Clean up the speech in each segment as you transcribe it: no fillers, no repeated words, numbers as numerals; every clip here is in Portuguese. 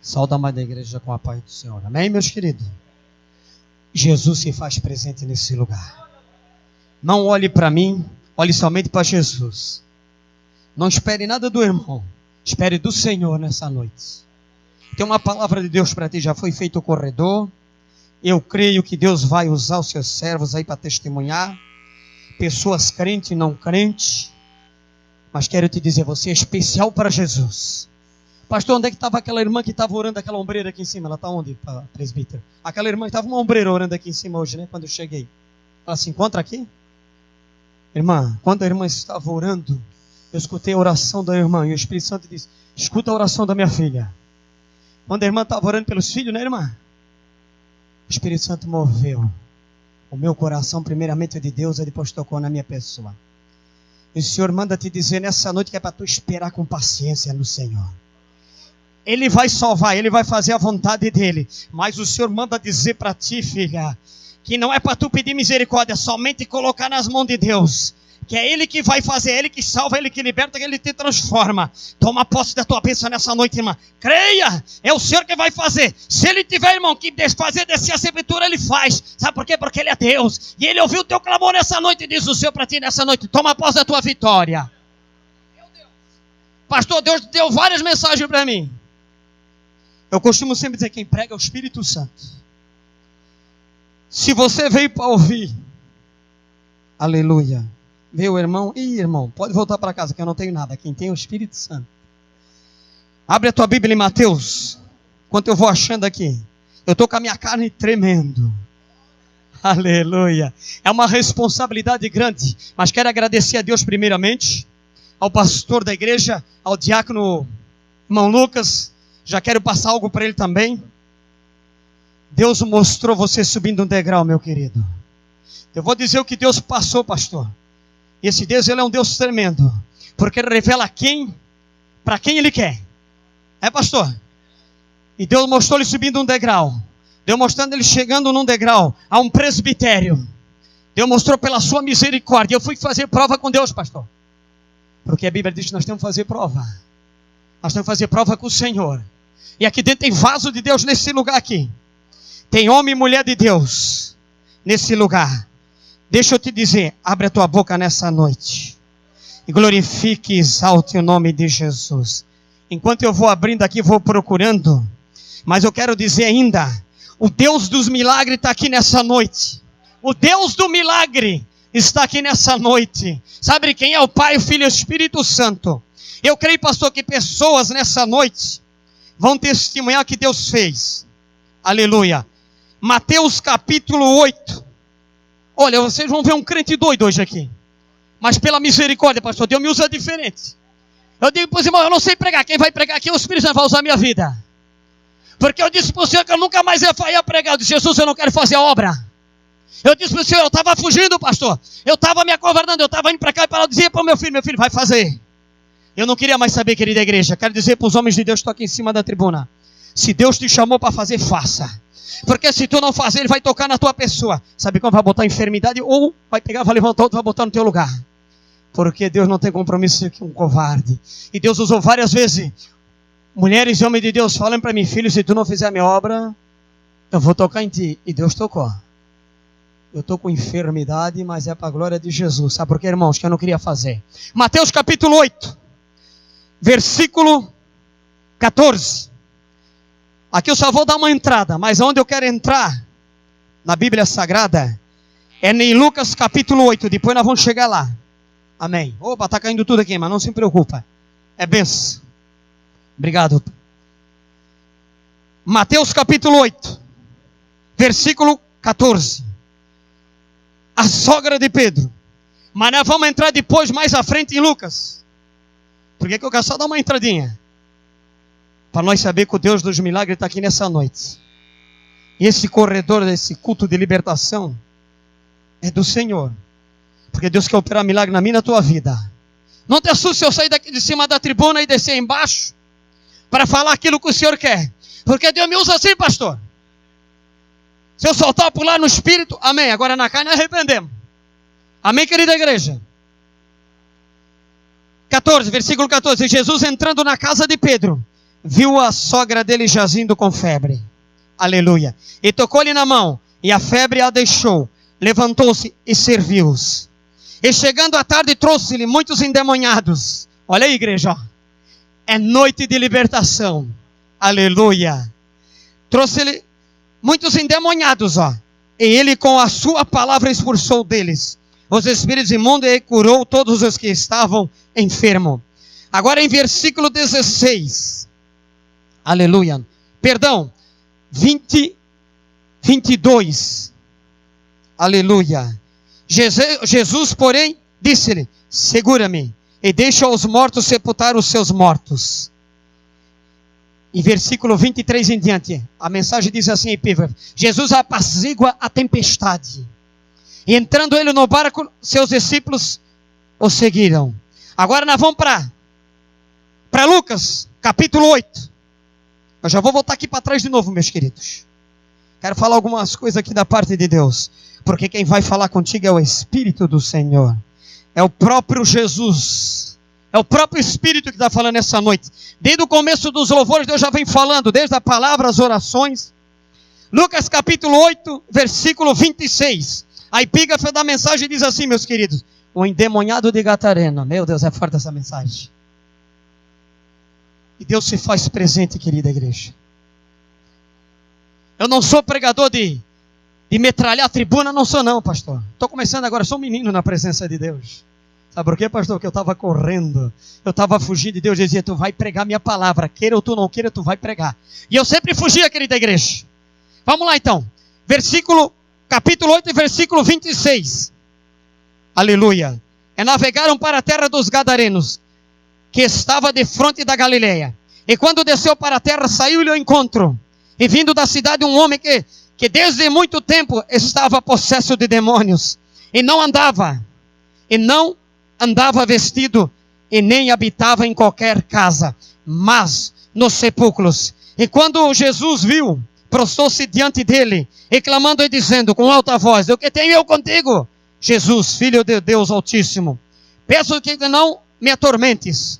Saúde a mãe da igreja com a paz do Senhor. Amém, meus queridos? Jesus se faz presente nesse lugar. Não olhe para mim, olhe somente para Jesus. Não espere nada do irmão, espere do Senhor nessa noite. Tem uma palavra de Deus para ti, já foi feito o corredor. Eu creio que Deus vai usar os seus servos aí para testemunhar. Pessoas crentes e não crentes. Mas quero te dizer, você é especial para Jesus. Pastor, onde é que estava aquela irmã que estava orando, aquela ombreira aqui em cima? Ela está onde, presbítero? Aquela irmã que estava uma ombreira orando aqui em cima hoje, né? Quando eu cheguei. Ela se encontra aqui? Irmã, quando a irmã estava orando, eu escutei a oração da irmã. E o Espírito Santo disse, escuta a oração da minha filha. Quando a irmã estava orando pelos filhos, né, irmã? O Espírito Santo moveu o meu coração, primeiramente de Deus, e depois tocou na minha pessoa. E o Senhor manda te dizer nessa noite que é para tu esperar com paciência no Senhor. Ele vai salvar, Ele vai fazer a vontade dEle. Mas o Senhor manda dizer para ti, filha, que não é para tu pedir misericórdia, somente colocar nas mãos de Deus. Que é Ele que vai fazer, Ele que salva, Ele que liberta, que Ele te transforma. Toma posse da tua bênção nessa noite, irmã. Creia, é o Senhor que vai fazer. Se Ele tiver, irmão, que fazer descer a sepultura, Ele faz. Sabe por quê? Porque Ele é Deus. E Ele ouviu o teu clamor nessa noite, diz o Senhor para ti nessa noite. Toma posse da tua vitória. Pastor, Deus deu várias mensagens para mim. Eu costumo sempre dizer, quem prega é o Espírito Santo. Se você veio para ouvir, aleluia, meu irmão, irmão, pode voltar para casa que eu não tenho nada, quem tem é o Espírito Santo. Abre a tua Bíblia em Mateus, enquanto eu vou achando aqui, eu estou com a minha carne tremendo, aleluia, é uma responsabilidade grande, mas quero agradecer a Deus primeiramente, ao pastor da igreja, ao diácono, irmão Lucas. Já quero passar algo para ele também. Deus mostrou você subindo um degrau, meu querido. Eu vou dizer o que Deus passou, pastor. E esse Deus, Ele é um Deus tremendo. Porque Ele revela para quem Ele quer. É, pastor? E Deus mostrou Ele subindo um degrau. Deus mostrando Ele chegando num degrau, a um presbitério. Deus mostrou pela sua misericórdia. Eu fui fazer prova com Deus, pastor. Porque a Bíblia diz que nós temos que fazer prova. Nós temos que fazer prova com o Senhor. E aqui dentro tem vaso de Deus nesse lugar aqui. Tem homem e mulher de Deus nesse lugar. Deixa eu te dizer, abre a tua boca nessa noite. E glorifique e exalte o nome de Jesus. Enquanto eu vou abrindo aqui, vou procurando. Mas eu quero dizer ainda, o Deus dos milagres está aqui nessa noite. O Deus do milagre está aqui nessa noite. Sabe quem é o Pai, o Filho e o Espírito Santo? Eu creio, pastor, que pessoas nessa noite vão testemunhar o que Deus fez. Aleluia. Mateus capítulo 8. Olha, vocês vão ver um crente doido hoje aqui. Mas pela misericórdia, pastor, Deus me usa diferente. Eu digo para os irmãos, eu não sei pregar. Quem vai pregar aqui é o Espírito Santo, vai usar a minha vida. Porque eu disse para o Senhor que eu nunca mais ia pregar. Eu disse, Jesus, eu não quero fazer a obra. Eu disse para o Senhor, eu estava fugindo, pastor. Eu estava me acovardando, eu estava indo para cá e para lá. Eu dizia para o meu filho, vai fazer. Eu não queria mais saber, querida igreja. Quero dizer para os homens de Deus que estão aqui em cima da tribuna. Se Deus te chamou para fazer, faça. Porque se tu não fazer, Ele vai tocar na tua pessoa. Sabe como? Vai botar enfermidade ou vai pegar, vai levantar outro, vai botar no teu lugar. Porque Deus não tem compromisso com um covarde. E Deus usou várias vezes mulheres e homens de Deus falando para mim, filho, se tu não fizer a minha obra, eu vou tocar em ti. E Deus tocou. Eu estou com enfermidade, mas é para a glória de Jesus. Sabe por quê, irmãos? Que eu não queria fazer. Mateus capítulo 8. Versículo 14. Aqui eu só vou dar uma entrada, mas onde eu quero entrar na Bíblia Sagrada é em Lucas capítulo 8. Depois nós vamos chegar lá. Amém. Opa, está caindo tudo aqui, mas não se preocupa. É benção. Obrigado. Mateus capítulo 8. Versículo 14. A sogra de Pedro. Mas nós vamos entrar depois, mais à frente, em Lucas. Por que eu quero só dar uma entradinha? Para nós saber que o Deus dos milagres está aqui nessa noite. E esse corredor, esse culto de libertação, é do Senhor. Porque Deus quer operar milagre na minha e na tua vida. Não te assuste se eu sair daqui de cima da tribuna e descer embaixo para falar aquilo que o Senhor quer. Porque Deus me usa assim, pastor. Se eu soltar pular no espírito, amém. Agora na carne arrependemos. Amém, querida igreja? 14, versículo 14. Jesus entrando na casa de Pedro. viu a sogra dele jazindo com febre. Aleluia. E tocou-lhe na mão, e a febre a deixou. Levantou-se e serviu-os. E chegando à tarde, trouxe-lhe muitos endemoniados. Olha aí, igreja. É noite de libertação. Aleluia. Trouxe-lhe muitos endemoniados, E ele com a sua palavra expulsou deles os espíritos imundos e curou todos os que estavam enfermos. Agora em versículo 16. Aleluia. Perdão. 22. Aleluia. Jesus, porém, disse-lhe: segura-me e deixa os mortos sepultar os seus mortos. E versículo 23 em diante, a mensagem diz assim: Jesus apazigua a tempestade. E entrando ele no barco, seus discípulos o seguiram. Agora nós vamos para Lucas, capítulo 8. Eu já vou voltar aqui para trás de novo, meus queridos. Quero falar algumas coisas aqui da parte de Deus. Porque quem vai falar contigo é o Espírito do Senhor. É o próprio Jesus. É o próprio Espírito que está falando essa noite. Desde o começo dos louvores, Deus já vem falando. Desde a palavra, as orações. Lucas capítulo 8, versículo 26. A epígrafe da mensagem diz assim, meus queridos: o endemoniado de Gadareno. Meu Deus, é forte essa mensagem. E Deus se faz presente, querida igreja. Eu não sou pregador de metralhar a tribuna, não sou não, pastor. Estou começando agora, sou um menino na presença de Deus. Sabe por quê, pastor? Porque eu estava correndo, eu estava fugindo de Deus. Dizia: tu vai pregar minha palavra, queira ou tu não queira, tu vai pregar. E eu sempre fugia, querida igreja. Vamos lá então, capítulo 8, versículo 26. Aleluia. E navegaram para a terra dos Gadarenos, que estava de fronte da Galileia. E quando desceu para a terra, saiu-lhe ao encontro. E vindo da cidade um homem que desde muito tempo estava possesso de demônios. E não andava vestido, e nem habitava em qualquer casa, mas nos sepulcros. E quando Jesus viu, prostrou-se diante dele, e clamando e dizendo com alta voz: o que tenho eu contigo, Jesus, Filho de Deus Altíssimo? Peço que não me atormentes.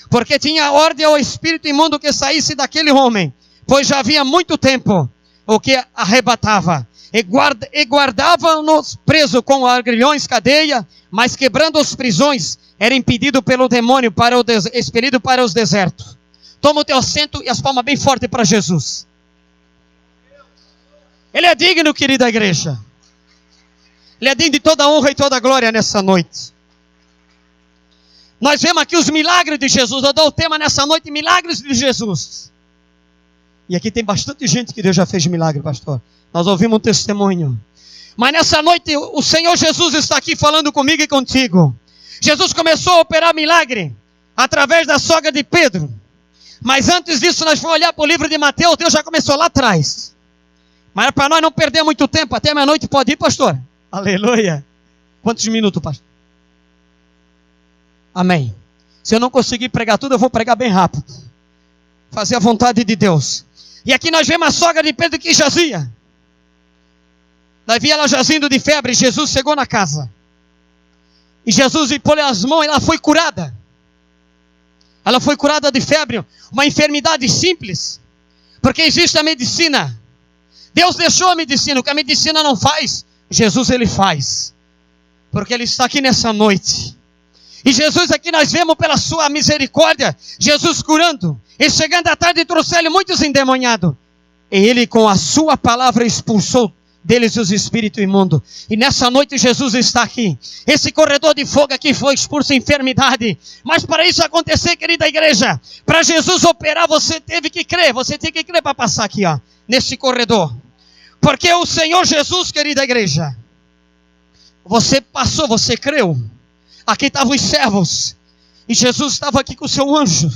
Porque tinha ordem ao espírito imundo que saísse daquele homem, pois já havia muito tempo o que arrebatava. E guardava-nos preso com agrilhões, cadeia, mas quebrando as prisões, era impedido pelo demônio, expelido para os desertos. Toma o teu assento e as palmas bem fortes para Jesus. Ele é digno, querida igreja. Ele é digno de toda honra e toda glória nessa noite. Nós vemos aqui os milagres de Jesus. Eu dou o tema nessa noite: milagres de Jesus. E aqui tem bastante gente que Deus já fez milagre, pastor. Nós ouvimos um testemunho. Mas nessa noite o Senhor Jesus está aqui falando comigo e contigo. Jesus começou a operar milagre através da sogra de Pedro. Mas antes disso, nós vamos olhar para o livro de Mateus. Deus já começou lá atrás. Mas para nós não perder muito tempo, até meia-noite pode ir, pastor? Aleluia. Quantos minutos, pastor? Amém. Se eu não conseguir pregar tudo, eu vou pregar bem rápido. Fazer a vontade de Deus. E aqui nós vemos a sogra de Pedro que jazia. Nós vimos ela jazindo de febre. Jesus chegou na casa. E Jesus lhe pôs as mãos e ela foi curada. Ela foi curada de febre. Uma enfermidade simples. Porque existe a medicina. Deus deixou a medicina. O que a medicina não faz, Jesus ele faz. Porque ele está aqui nessa noite. E Jesus aqui nós vemos pela sua misericórdia, Jesus curando. E chegando à tarde trouxe-lhe muitos endemoniados. E ele com a sua palavra expulsou deles os espíritos imundos. E nessa noite Jesus está aqui. Esse corredor de fogo aqui foi expulso a enfermidade. Mas para isso acontecer, querida igreja, para Jesus operar, você teve que crer. Você tem que crer para passar aqui, nesse corredor. Porque o Senhor Jesus, querida igreja, você passou, você creu. Aqui estavam os servos. E Jesus estava aqui com o seu anjo.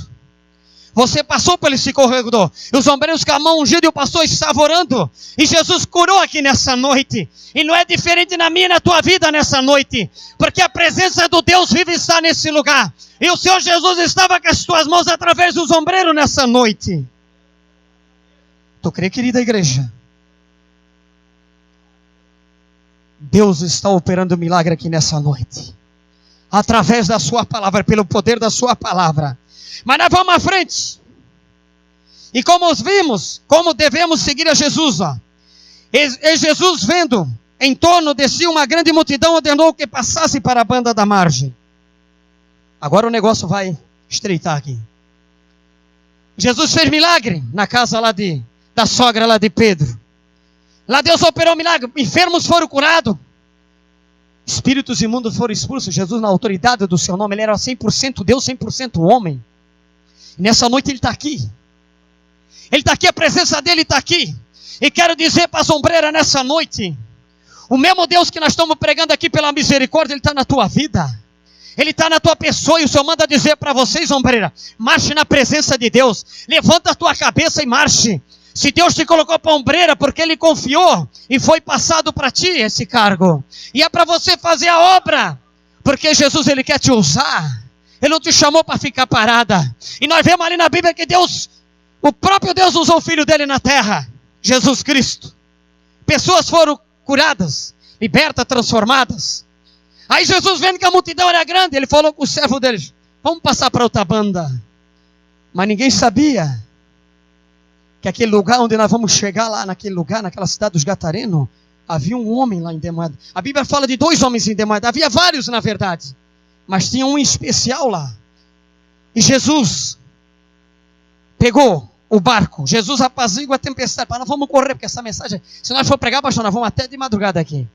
Você passou por esse corredor. E os ombreiros com a mão ungida e o pastor estava orando. E Jesus curou aqui nessa noite. E não é diferente na minha e na tua vida nessa noite. Porque a presença do Deus vive está nesse lugar. E o Senhor Jesus estava com as tuas mãos através dos ombreiros nessa noite. Tu crê, querida igreja? Deus está operando milagre aqui nessa noite. Através da sua palavra, pelo poder da sua palavra. Mas nós vamos à frente. E como vimos, como devemos seguir a Jesus, ó. E Jesus, vendo em torno de si uma grande multidão, ordenou que passasse para a banda da margem. Agora o negócio vai estreitar aqui. Jesus fez milagre na casa lá da sogra lá de Pedro. Lá Deus operou milagre. Enfermos foram curados. Espíritos imundos foram expulsos. Jesus, na autoridade do seu nome, ele era 100% Deus, 100% homem. E nessa noite ele está aqui. Ele está aqui, a presença dele está aqui. E quero dizer para a Sombreira nessa noite, o mesmo Deus que nós estamos pregando aqui pela misericórdia, ele está na tua vida. Ele está na tua pessoa e o Senhor manda dizer para vocês, Ombreira, marche na presença de Deus. Levanta a tua cabeça e marche. Se Deus te colocou para Ombreira, porque Ele confiou e foi passado para ti esse cargo. E é para você fazer a obra, porque Jesus Ele quer te usar. Ele não te chamou para ficar parada. E nós vemos ali na Bíblia que Deus, o próprio Deus usou o Filho dele na terra, Jesus Cristo. Pessoas foram curadas, libertas, transformadas. Aí Jesus, vendo que a multidão era grande, ele falou com o servo deles, vamos passar para outra banda. Mas ninguém sabia que aquele lugar onde nós vamos chegar lá, naquele lugar, naquela cidade dos Gadarenos, havia um homem lá endemoniado. A Bíblia fala de 2 homens endemoniados, havia vários na verdade, mas tinha um em especial lá. E Jesus pegou o barco, Jesus apazigua a tempestade. Nós vamos correr, porque essa mensagem, se nós for pregar, pastor, nós vamos até de madrugada aqui.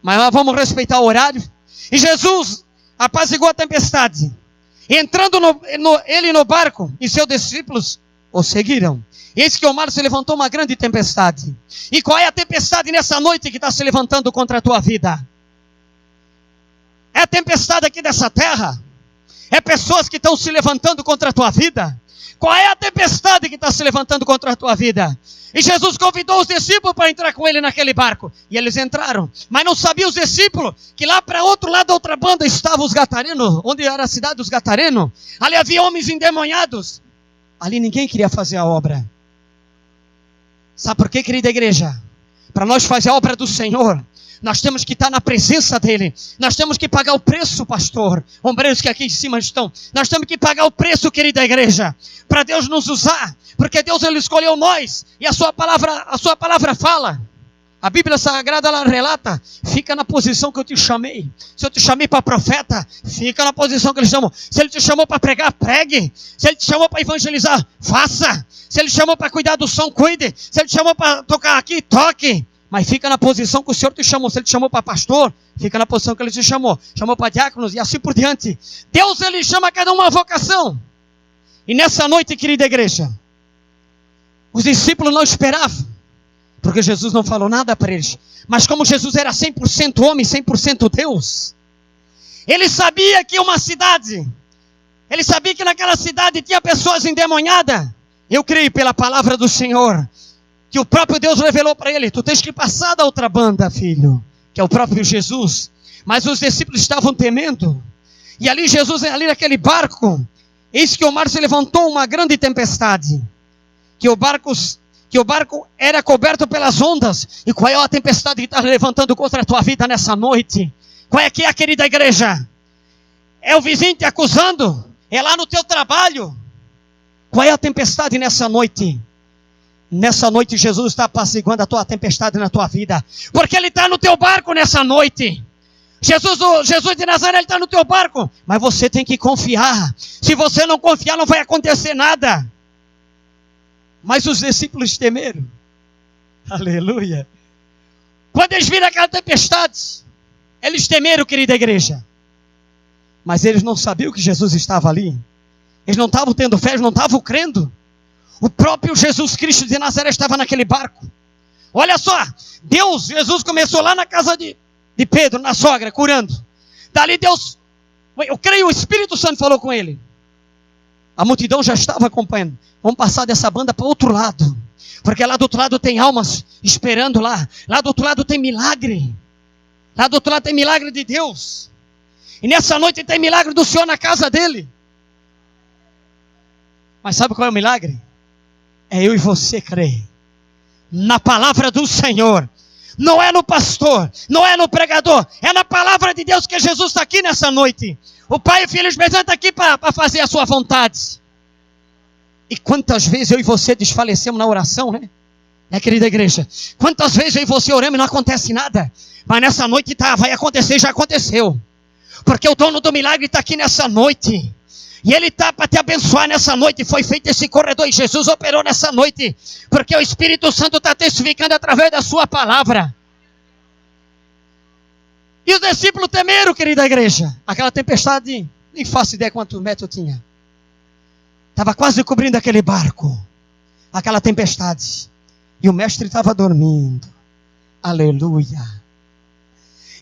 Mas nós vamos respeitar o horário. E Jesus apaziguou a tempestade. Entrando ele no barco, e seus discípulos o seguiram. Eis que o mar se levantou uma grande tempestade. E qual é a tempestade nessa noite que está se levantando contra a tua vida? É a tempestade aqui dessa terra? É pessoas que estão se levantando contra a tua vida? Qual é a tempestade que está se levantando contra a tua vida? E Jesus convidou os discípulos para entrar com ele naquele barco. E eles entraram. Mas não sabiam os discípulos que lá para outro lado da outra banda estavam os Gadarenos. Onde era a cidade dos Gadarenos. Ali havia homens endemoniados. Ali ninguém queria fazer a obra. Sabe por quê, querida igreja? Para nós fazer a obra do Senhor, nós temos que estar na presença dEle. Nós temos que pagar o preço, pastor. Ombreiros que aqui em cima estão. Nós temos que pagar o preço, querida igreja. Para Deus nos usar. Porque Deus Ele escolheu nós. E a sua palavra fala. A Bíblia Sagrada ela relata. Fica na posição que eu te chamei. Se eu te chamei para profeta, fica na posição que Ele chamou. Se Ele te chamou para pregar, pregue. Se Ele te chamou para evangelizar, faça. Se Ele te chamou para cuidar do som, cuide. Se Ele te chamou para tocar aqui, toque. Mas fica na posição que o Senhor te chamou. Se Ele te chamou para pastor, fica na posição que Ele te chamou. Chamou para diáconos e assim por diante. Deus Ele chama cada uma vocação. E nessa noite, querida igreja, os discípulos não esperavam. Porque Jesus não falou nada para eles. Mas como Jesus era 100% homem, 100% Deus, Ele sabia que uma cidade, Ele sabia que naquela cidade tinha pessoas endemoniadas. Eu creio pela palavra do Senhor, que o próprio Deus revelou para ele, tu tens que passar da outra banda, filho, que é o próprio Jesus. Mas os discípulos estavam temendo. E ali Jesus, ali naquele barco, eis que o mar se levantou uma grande tempestade. Que o barco era coberto pelas ondas. E qual é a tempestade que está levantando contra a tua vida nessa noite? Qual é que é a querida igreja? É o vizinho te acusando? É lá no teu trabalho? Qual é a tempestade nessa noite? Nessa noite Jesus está apaciguando a tua tempestade na tua vida. Porque Ele está no teu barco nessa noite. Jesus de Nazaré, Ele está no teu barco. Mas você tem que confiar. Se você não confiar, não vai acontecer nada. Mas os discípulos temeram. Aleluia. Quando eles viram aquela tempestade, eles temeram, querida igreja. Mas eles não sabiam que Jesus estava ali. Eles não estavam tendo fé, eles não estavam crendo. O próprio Jesus Cristo de Nazaré estava naquele barco. Olha só, Jesus começou lá na casa de Pedro, na sogra, curando. Dali Deus, eu creio o Espírito Santo falou com ele. A multidão já estava acompanhando. Vamos passar dessa banda para o outro lado. Porque lá do outro lado tem almas esperando lá. Lá do outro lado tem milagre. Lá do outro lado tem milagre de Deus. E nessa noite tem milagre do Senhor na casa dele. Mas sabe qual é o milagre? É eu e você crer na palavra do Senhor. Não é no pastor, não é no pregador, é na palavra de Deus que Jesus está aqui nessa noite. O Pai e o Filho e o Espírito Santo estão aqui para fazer a sua vontade. E quantas vezes eu e você desfalecemos na oração, né? Querida igreja? Quantas vezes eu e você oramos e não acontece nada? Mas nessa noite vai acontecer, já aconteceu. Porque o dono do milagre está aqui nessa noite. E Ele está para te abençoar nessa noite. Foi feito esse corredor e Jesus operou nessa noite. Porque o Espírito Santo está testificando através da sua palavra. E os discípulos temeram, querida igreja. Aquela tempestade, nem faço ideia quantos metros tinha. Estava quase cobrindo aquele barco. Aquela tempestade. E o mestre estava dormindo. Aleluia.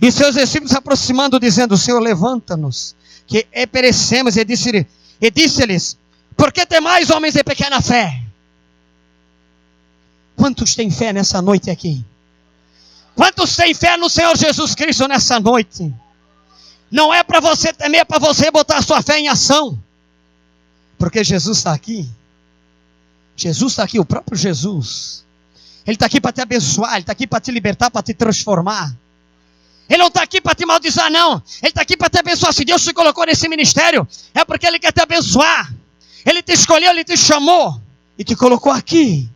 E seus discípulos se aproximando, dizendo: Senhor, levanta-nos, que perecemos. E disse-lhes: por que temais, homens de pequena fé? Quantos têm fé nessa noite aqui? Quantos têm fé no Senhor Jesus Cristo nessa noite? Não é para você temer, é para você botar a sua fé em ação. Porque Jesus está aqui. Jesus está aqui, o próprio Jesus. Ele está aqui para te abençoar, Ele está aqui para te libertar, para te transformar. Ele não está aqui para te maldizer, não. Ele está aqui para te abençoar. Se Deus te colocou nesse ministério, é porque Ele quer te abençoar. Ele te escolheu, Ele te chamou e te colocou aqui,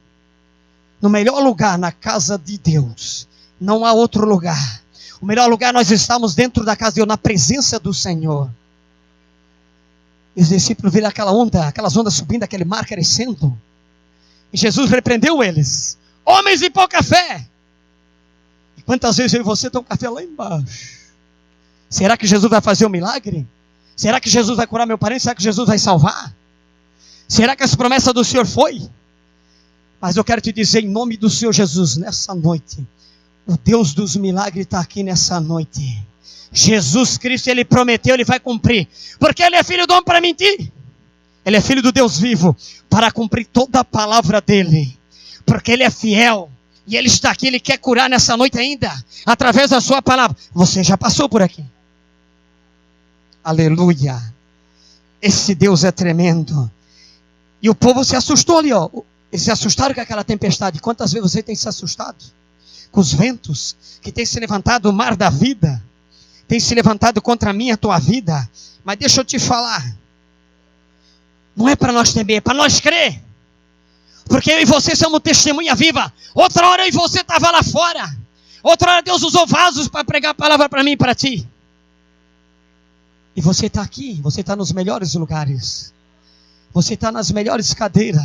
no melhor lugar, na casa de Deus. Não há outro lugar. O melhor lugar, nós estamos dentro da casa de Deus, na presença do Senhor. E os discípulos viram aquelas ondas subindo, aquele mar crescendo. E Jesus repreendeu eles. Homens de pouca fé. E quantas vezes eu e você estamos com a fé lá embaixo? Será que Jesus vai fazer um milagre? Será que Jesus vai curar meu parente? Será que Jesus vai salvar? Será que essa promessa do Senhor foi? Mas eu quero te dizer, em nome do Senhor Jesus, nessa noite, o Deus dos milagres está aqui nessa noite. Jesus Cristo, Ele prometeu, Ele vai cumprir. Porque Ele é filho do homem para mentir. Ele é filho do Deus vivo para cumprir toda a palavra dEle. Porque Ele é fiel. E Ele está aqui, Ele quer curar nessa noite ainda. Através da sua palavra. Você já passou por aqui. Aleluia. Esse Deus é tremendo. E o povo se assustou ali, ó. Eles se assustaram com aquela tempestade. Quantas vezes você tem se assustado? Com os ventos que tem se levantado, o mar da vida. Tem se levantado contra a minha, a tua vida. Mas deixa eu te falar. Não é para nós temer, é para nós crer. Porque eu e você somos testemunha viva. Outra hora eu e você estava lá fora. Outra hora Deus usou vasos para pregar a palavra para mim e para ti. E você está aqui, você está nos melhores lugares. Você está nas melhores cadeiras.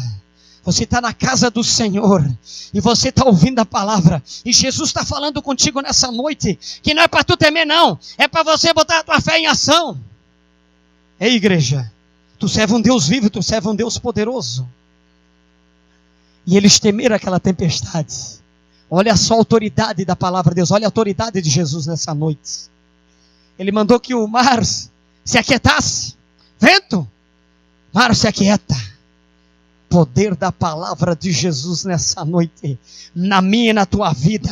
Você está na casa do Senhor. E você está ouvindo a palavra. E Jesus está falando contigo nessa noite. Que não é para tu temer, não. É para você botar a tua fé em ação. Ei, igreja. Tu serve um Deus vivo, tu serve um Deus poderoso. E eles temeram aquela tempestade. Olha só a autoridade da palavra de Deus. Olha a autoridade de Jesus nessa noite. Ele mandou que o mar se aquietasse. Vento, mar se aquieta. Poder da palavra de Jesus nessa noite. Na minha e na tua vida.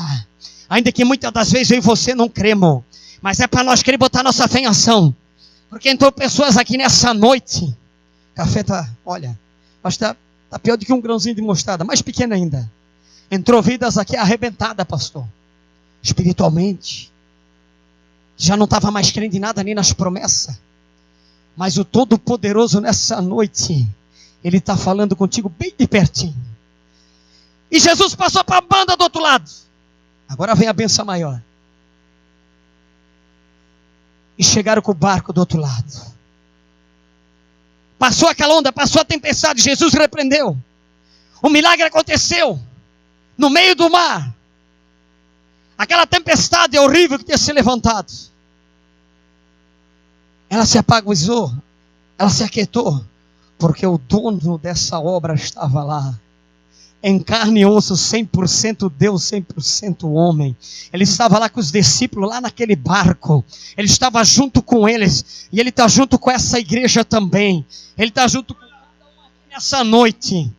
Ainda que muitas das vezes eu e você não cremos. Mas é para nós querer botar nossa fé em ação. Porque entrou pessoas aqui nessa noite. Café está, olha, acho que está pior do que um grãozinho de mostarda, mais pequeno ainda. Entrou vidas aqui arrebentadas, pastor. Espiritualmente. Já não estava mais crendo em nada, nem nas promessas. Mas o Todo-Poderoso nessa noite, Ele está falando contigo bem de pertinho. E Jesus passou para a banda do outro lado. Agora vem a benção maior. E chegaram com o barco do outro lado. Passou aquela onda, passou a tempestade, Jesus repreendeu. O milagre aconteceu. No meio do mar. Aquela tempestade horrível que tinha se levantado. Ela se apagou, ela se aquietou. Porque o dono dessa obra estava lá. Em carne e osso, 100% Deus, 100% homem. Ele estava lá com os discípulos, lá naquele barco. Ele estava junto com eles. E Ele está junto com essa igreja também. Ele está junto com cada um aqui nessa noite.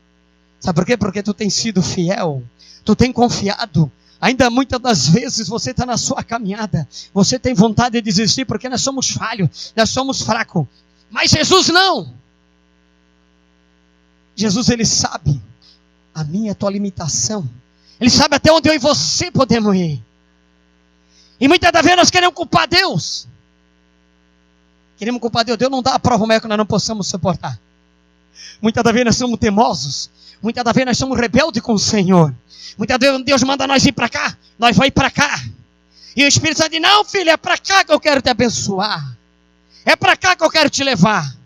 Sabe por quê? Porque tu tem sido fiel. Tu tem confiado. Ainda muitas das vezes você está na sua caminhada. Você tem vontade de desistir porque nós somos falhos. Nós somos fracos. Mas Jesus não. Jesus, Ele sabe a minha e a tua limitação. Ele sabe até onde eu e você podemos ir. E muitas das vezes nós queremos culpar Deus. Queremos culpar Deus. Deus não dá a prova maior que nós não possamos suportar. Muitas das vezes nós somos teimosos. Muitas das vezes nós somos rebeldes com o Senhor. Muitas vezes Deus manda nós ir para cá, nós vamos para cá. E o Espírito Santo diz, não filho, é para cá que eu quero te abençoar. É para cá que eu quero te levar.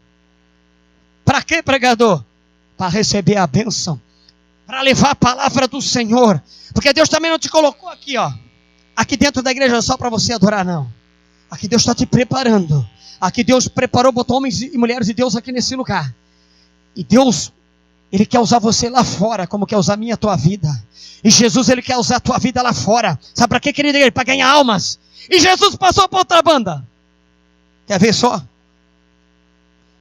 Para quê, pregador? Para receber a bênção. Para levar a palavra do Senhor. Porque Deus também não te colocou aqui, ó. Aqui dentro da igreja só para você adorar, não. Aqui Deus está te preparando. Aqui Deus preparou, botou homens e mulheres de Deus aqui nesse lugar. E Deus, Ele quer usar você lá fora, como quer usar a minha e a tua vida. E Jesus, Ele quer usar a tua vida lá fora. Sabe para quê, querido? Para ganhar almas. E Jesus passou para outra banda. Quer ver só?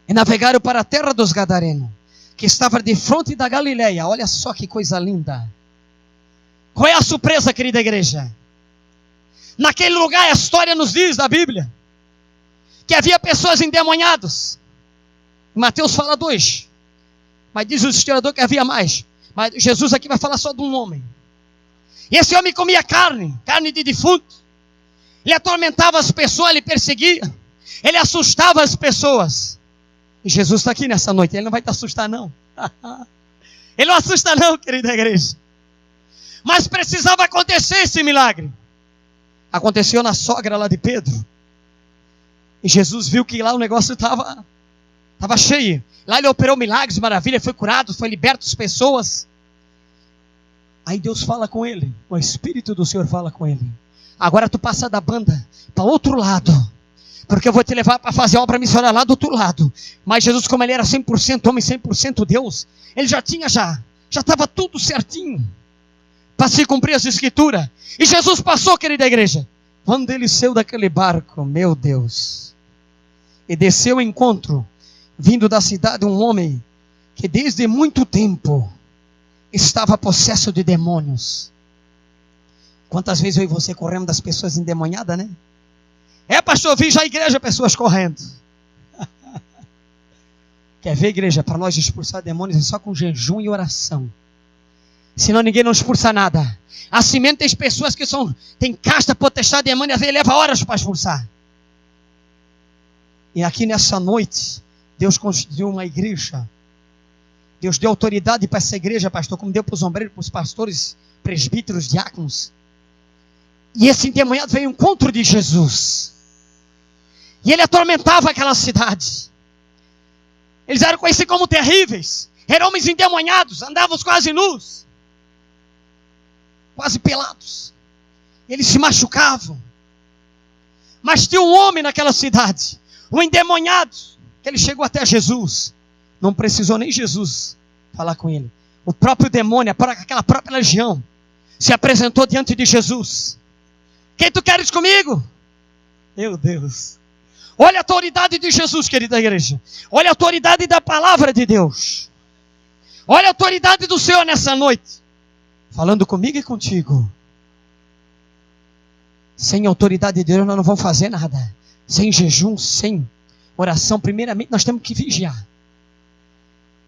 E navegaram para a terra dos Gadarenos, que estava de fronte da Galileia. Olha só que coisa linda. Qual é a surpresa, querida igreja? Naquele lugar, a história nos diz da Bíblia, que havia pessoas endemoniadas. Mateus fala 2. Mas diz o historiador que havia mais. Mas Jesus aqui vai falar só de um homem. E esse homem comia carne de defunto. Ele atormentava as pessoas, ele perseguia. Ele assustava as pessoas. E Jesus está aqui nessa noite, Ele não vai te assustar não. Ele não assusta não, querida igreja. Mas precisava acontecer esse milagre. Aconteceu na sogra lá de Pedro. E Jesus viu que lá o negócio estava cheio. Lá Ele operou milagres, maravilha, foi curado, foi liberto as pessoas. Aí Deus fala com ele, o Espírito do Senhor fala com ele. Agora tu passa da banda para outro lado. Porque eu vou te levar para fazer a obra missionária lá do outro lado. Mas Jesus, como Ele era 100% homem, 100% Deus, Ele já estava tudo certinho. Para se cumprir as escrituras. E Jesus passou, querida igreja. Quando Ele saiu daquele barco, meu Deus. E desceu ao encontro, vindo da cidade, um homem que desde muito tempo estava possesso de demônios. Quantas vezes eu e você corremos das pessoas endemoniadas, né? Pastor, vi já a igreja, pessoas correndo. Quer ver, igreja? Para nós expulsar demônios é só com jejum e oração. Senão ninguém não expulsa nada. Assim mesmo tem pessoas que tem casta, potestade, demônio, às vezes leva horas para expulsar. E aqui nessa noite, Deus construiu uma igreja. Deus deu autoridade para essa igreja, pastor, como deu para os ombreiros, para os pastores, presbíteros, diáconos. E esse endemoniado veio ao encontro de Jesus. E ele atormentava aquela cidade. Eles eram conhecidos como terríveis. Eram homens endemoniados, andavam quase nus. Quase pelados. Eles se machucavam. Mas tinha um homem naquela cidade, um endemoniado, que ele chegou até Jesus. Não precisou nem Jesus falar com ele. O próprio demônio, aquela própria legião, se apresentou diante de Jesus. Quem tu queres comigo? Meu Deus. Olha a autoridade de Jesus, querida igreja. Olha a autoridade da palavra de Deus. Olha a autoridade do Senhor nessa noite. Falando comigo e contigo. Sem a autoridade de Deus nós não vamos fazer nada. Sem jejum, sem oração. Primeiramente nós temos que vigiar.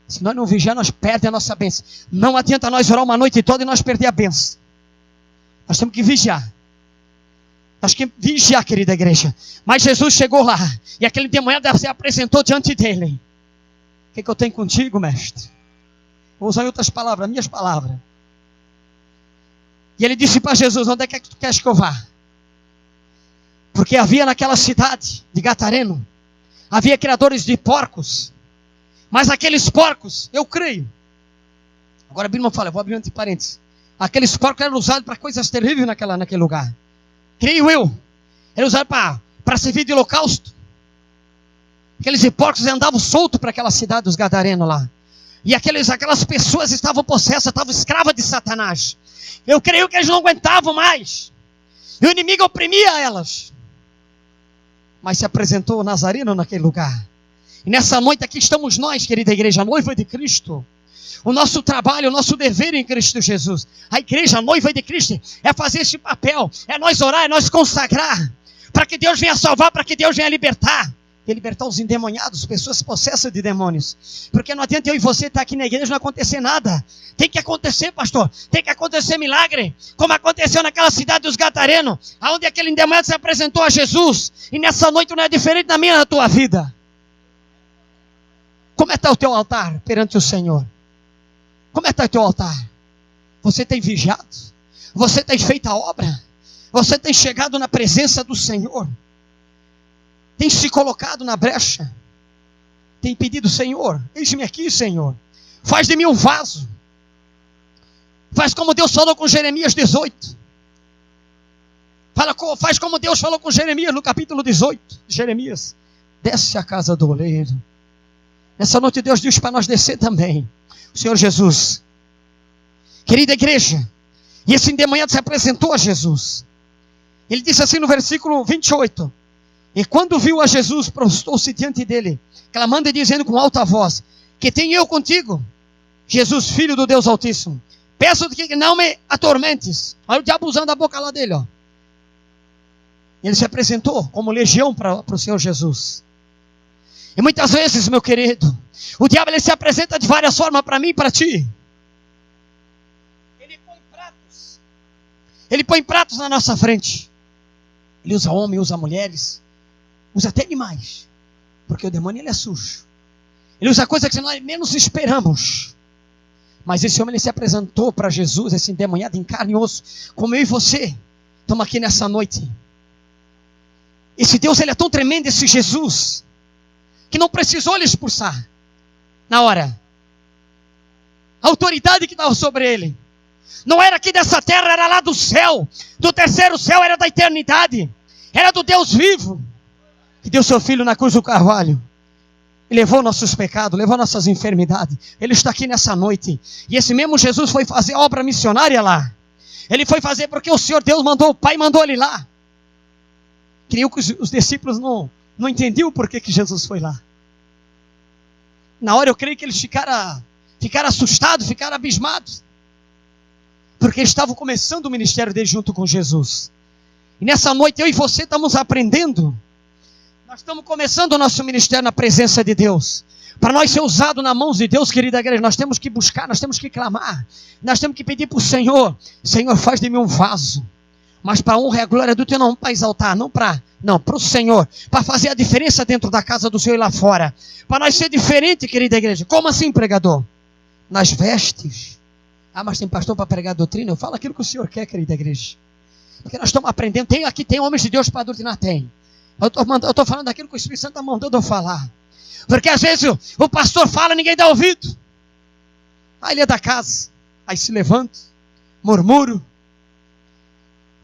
Se nós não vigiar, nós perdemos a nossa bênção. Não adianta nós orar uma noite toda e nós perder a bênção. Nós temos que vigiar. Nós temos que vigiar, querida igreja. Mas Jesus chegou lá. E aquele demônio se apresentou diante dele. O que eu tenho contigo, mestre? Vou usar outras palavras, minhas palavras. E ele disse para Jesus, onde é que tu queres que eu vá? Porque havia naquela cidade de Gadareno, havia criadores de porcos. Mas aqueles porcos, eu creio. Agora a Bíblia não fala, eu vou abrir entre parênteses. Aqueles porcos eram usados para coisas terríveis naquele lugar. Creio eu. Eram usados para servir de holocausto. Aqueles porcos andavam soltos para aquela cidade dos Gadarenos lá. E aquelas pessoas estavam possessas, estavam escravas de Satanás. Eu creio que eles não aguentavam mais. E o inimigo oprimia elas. Mas se apresentou o Nazareno naquele lugar. E nessa noite aqui estamos nós, querida igreja, a noiva de Cristo. O nosso trabalho, o nosso dever em Cristo Jesus. A igreja, a noiva de Cristo, é fazer esse papel. É nós orar, é nós consagrar. Para que Deus venha salvar, para que Deus venha libertar. E libertar os endemoniados, pessoas possessas de demônios. Porque não adianta eu e você estar aqui na igreja e não acontecer nada. Tem que acontecer, pastor. Tem que acontecer milagre. Como aconteceu naquela cidade dos Gadarenos. Onde aquele endemoniado se apresentou a Jesus. E nessa noite não é diferente da minha e da tua vida. Como é que está o teu altar perante o Senhor? Como é que está o teu altar? Você tem vigiado? Você tem feito a obra? Você tem chegado na presença do Senhor? Tem se colocado na brecha? Tem pedido, Senhor, eis-me aqui, Senhor. Faz de mim um vaso. Faz como Deus falou com Jeremias 18. Faz como Deus falou com Jeremias no capítulo 18. Jeremias, desce à casa do oleiro. Nessa noite Deus diz para nós descer também. O Senhor Jesus. Querida igreja, e esse endemoniado se apresentou a Jesus. Ele disse assim no versículo 28. E quando viu a Jesus, prostou-se diante dele, clamando e dizendo com alta voz: que tenho eu contigo, Jesus, Filho do Deus Altíssimo? Peço-te que não me atormentes. Olha o diabo usando a boca lá dele, ó. Ele se apresentou como legião para o Senhor Jesus. E muitas vezes, meu querido, o diabo ele se apresenta de várias formas para mim e para ti. Ele põe pratos na nossa frente. Ele usa homens, usa mulheres, usa até animais, porque o demônio ele é sujo. Ele usa coisas que nós menos esperamos. Mas esse homem ele se apresentou para Jesus, esse endemoniado em carne e osso, como eu e você estamos aqui nessa noite. Esse Deus ele é tão tremendo, esse Jesus, que não precisou lhe expulsar na hora. A autoridade que estava sobre ele não era aqui dessa terra, era lá do céu. Do terceiro céu, era da eternidade. Era do Deus vivo, que deu seu Filho na cruz do Carvalho. E levou nossos pecados, levou nossas enfermidades. Ele está aqui nessa noite. E esse mesmo Jesus foi fazer obra missionária lá. Ele foi fazer porque o Senhor Deus mandou, o Pai mandou ele lá. Creio que os discípulos não entendiam por que Jesus foi lá. Na hora eu creio que eles ficaram assustados, ficaram abismados. Porque eles estavam começando o ministério deles junto com Jesus. E nessa noite eu e você estamos aprendendo. Nós estamos começando o nosso ministério na presença de Deus. Para nós ser usado nas mãos de Deus, querida igreja, nós temos que buscar, nós temos que clamar. Nós temos que pedir para o Senhor: Senhor, faz de mim um vaso. Mas para a honra e a glória do Teu nome, para exaltar, não para o Senhor. Para fazer a diferença dentro da casa do Senhor e lá fora. Para nós ser diferente, querida igreja. Como assim, pregador? Nas vestes. Ah, mas tem pastor para pregar doutrina? Eu falo aquilo que o Senhor quer, querida igreja. Porque nós estamos aprendendo. Aqui tem homens de Deus para doutrinar? Tem. Eu estou falando daquilo que o Espírito Santo está mandando eu falar. Porque às vezes o pastor fala e ninguém dá ouvido. Aí ele é da casa. Aí se levanta, murmura.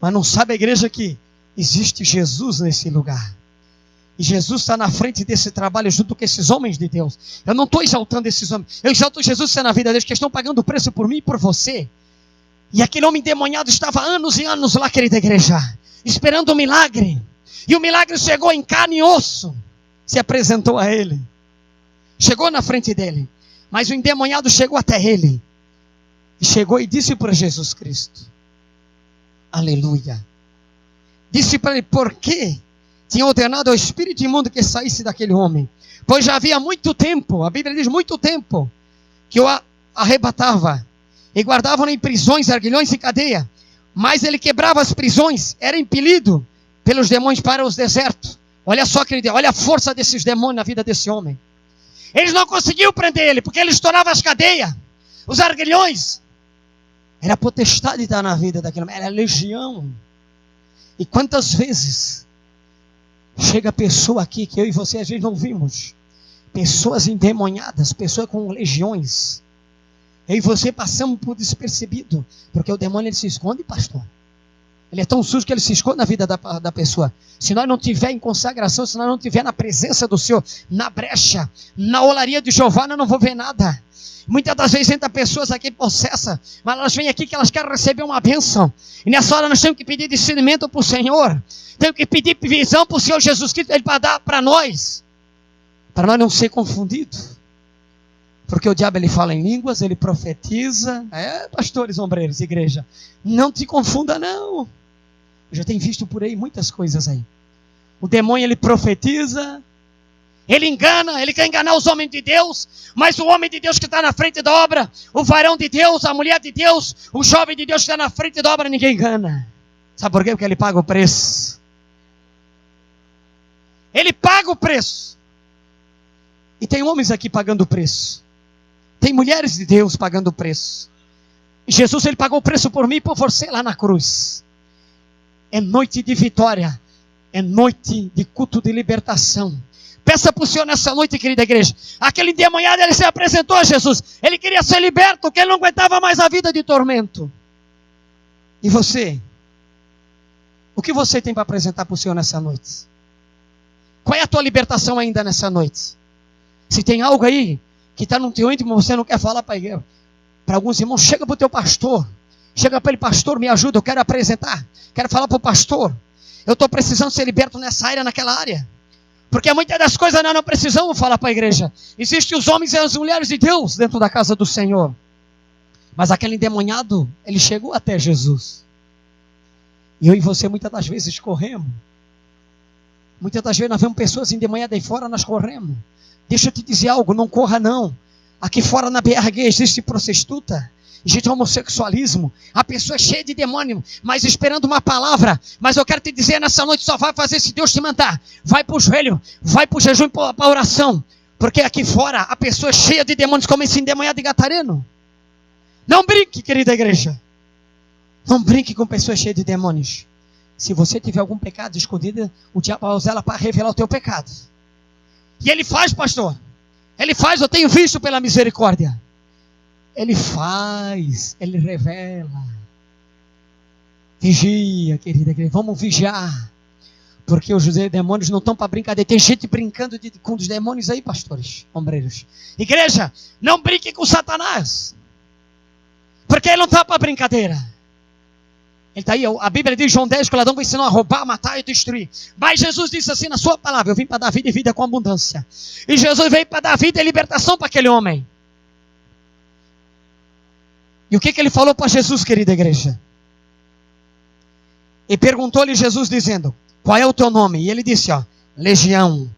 Mas não sabe a igreja que existe Jesus nesse lugar. E Jesus está na frente desse trabalho junto com esses homens de Deus. Eu não estou exaltando esses homens. Eu exalto Jesus na vida deles, que estão pagando o preço por mim e por você. E aquele homem endemoniado estava anos e anos lá, querida igreja, esperando um milagre. E o milagre chegou em carne e osso. Se apresentou a ele. Chegou na frente dele. Mas o endemoniado chegou até ele. E chegou e disse para Jesus Cristo: aleluia. Disse para ele por quê tinha ordenado ao espírito imundo que saísse daquele homem. Pois já havia muito tempo, a Bíblia diz muito tempo, que o arrebatava. E guardavam em prisões, arguilhões e cadeia. Mas ele quebrava as prisões, era impelido pelos demônios para os desertos. Olha só, querido, olha a força desses demônios na vida desse homem. Eles não conseguiam prender ele, porque ele estourava as cadeias, os arguilhões. Era a potestade de estar na vida daquele homem, era a legião. E quantas vezes chega pessoa aqui que eu e você às vezes não vimos. Pessoas endemoniadas, pessoas com legiões. Eu e você passamos por despercebido, porque o demônio ele se esconde, pastor. Ele é tão sujo que ele se esconde na vida da pessoa. Se nós não tiver em consagração, se nós não tiver na presença do Senhor, na brecha, na olaria de Jeová, nós não vamos ver nada. Muitas das vezes entra pessoas aqui possessas, mas elas vêm aqui que elas querem receber uma bênção. E nessa hora nós temos que pedir discernimento para o Senhor. Temos que pedir visão para o Senhor Jesus Cristo, Ele para dar para nós não ser confundidos. Porque o diabo ele fala em línguas, ele profetiza. Pastores, ombreiros, igreja, não te confunda não. Eu já tenho visto por aí muitas coisas aí. O demônio ele profetiza, ele engana, ele quer enganar os homens de Deus. Mas o homem de Deus que está na frente da obra, o varão de Deus, a mulher de Deus, o jovem de Deus que está na frente da obra, ninguém engana. Sabe por quê? Porque ele paga o preço. Ele paga o preço. E tem homens aqui pagando o preço. Tem mulheres de Deus pagando o preço. Jesus, ele pagou o preço por mim e por você lá na cruz. É noite de vitória. É noite de culto de libertação. Peça para o Senhor nessa noite, querida igreja. Aquele endemoniado, ele se apresentou a Jesus. Ele queria ser liberto, porque ele não aguentava mais a vida de tormento. E você? O que você tem para apresentar para o Senhor nessa noite? Qual é a tua libertação ainda nessa noite? Se tem algo aí que está no teu íntimo, você não quer falar para alguns irmãos, chega para o teu pastor. Chega para ele, pastor, me ajuda, eu quero apresentar. Quero falar para o pastor. Eu estou precisando ser liberto nessa área, naquela área. Porque muitas das coisas nós não precisamos falar para a igreja. Existem os homens e as mulheres de Deus dentro da casa do Senhor. Mas aquele endemoniado, ele chegou até Jesus. E eu e você muitas das vezes corremos. Muitas das vezes nós vemos pessoas endemoniadas aí fora, nós corremos. Deixa eu te dizer algo, não corra não. Aqui fora na BRG existe prostituta. Existe homossexualismo. A pessoa é cheia de demônio, mas esperando uma palavra. Mas eu quero te dizer, nessa noite só vai fazer se Deus te mandar. Vai para o joelho, vai para o jejum e para a oração. Porque aqui fora a pessoa é cheia de demônios, como esse endemoniado de Gadareno. Não brinque, querida igreja. Não brinque com pessoas cheias de demônios. Se você tiver algum pecado escondido, o diabo vai usar ela para revelar o teu pecado. E ele faz, pastor. Ele faz, eu tenho visto pela misericórdia. Ele faz, ele revela. Vigia, querida igreja. Vamos vigiar. Porque os demônios não estão para brincadeira. Tem gente brincando com os demônios aí, pastores, ombreiros. Igreja, não brinque com Satanás. Porque ele não está para brincadeira. Ele está aí, a Bíblia diz, João 10, que o ladrão vai ensinar a roubar, matar e destruir. Mas Jesus disse assim na sua palavra, eu vim para dar vida e vida com abundância. E Jesus veio para dar vida e libertação para aquele homem. E o que ele falou para Jesus, querida igreja? E perguntou-lhe Jesus dizendo, qual é o teu nome? E ele disse, Legião.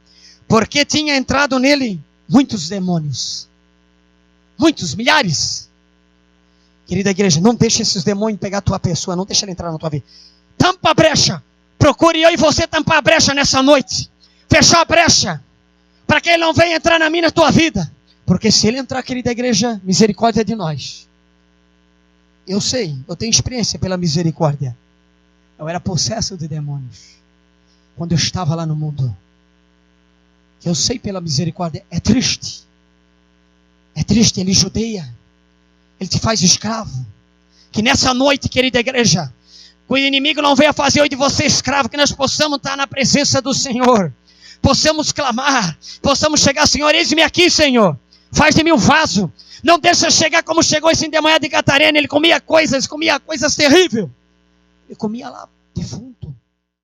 Porque tinha entrado nele muitos demônios. Muitos, milhares. Querida igreja, não deixe esses demônios pegar a tua pessoa, não deixe ele entrar na tua vida. Tampa a brecha. Procure eu e você tampar a brecha nessa noite. Fechar a brecha. Para que ele não venha entrar na minha, na tua vida. Porque se ele entrar, querida igreja, misericórdia é de nós. Eu sei, eu tenho experiência pela misericórdia. Eu era possesso de demônios. Quando eu estava lá no mundo. Eu sei pela misericórdia. É triste. É triste, ele judeia. Ele te faz escravo. Que nessa noite, querida igreja, o inimigo não venha fazer hoje de você escravo, que nós possamos estar na presença do Senhor. Possamos clamar, possamos chegar, Senhor, eis-me aqui, Senhor. Faz de mim um vaso. Não deixa chegar como chegou esse endemoniado de Gadareno. Ele comia coisas terríveis. Ele comia lá defunto.